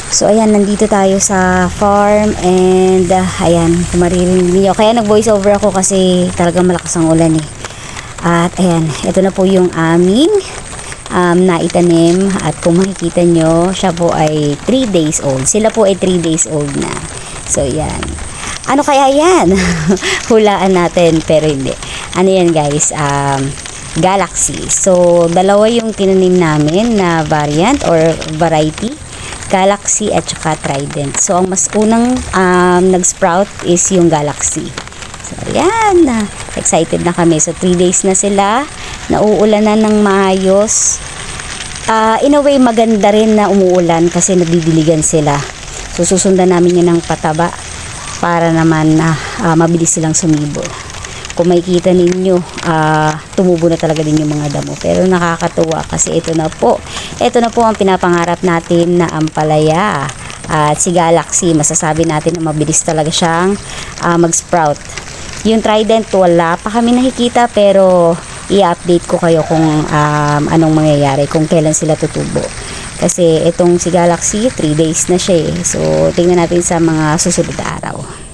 So ayan, nandito tayo sa farm and ayan, kung maririnig niyo. Kaya nag-voice over ako kasi talagang malakas ang ulan eh. At ayan, ito na po yung aming naitanim. At kung makikita nyo, siya po ay 3 days old. Sila po ay 3 days old na. So ayan. Ano kaya yan? Hulaan natin pero hindi. Ano yan guys? Galaxy. So dalawa yung tinanim namin na variant or variety. Galaxy at saka Trident. So, ang mas unang nag-sprout is yung Galaxy. So, ayan. Excited na kami. So, 3 days na sila. Nauulanan ng maayos. In a way, maganda rin na umuulan kasi nagdidiligan sila. So, susundan namin yun ng pataba para naman mabilis silang sumibo. Kung makikita ninyo, tumubo na talaga din yung mga damo. Pero nakakatuwa kasi ito na po ang pinapangarap natin na ampalaya. At si Galaxy, masasabi natin na mabilis talaga siyang mag-sprout. Yung Trident, wala pa kami nakikita pero i-update ko kayo kung anong mangyayari, kung kailan sila tutubo. Kasi itong si Galaxy, 3 days na siya eh. So, tingnan natin sa mga susunod na araw.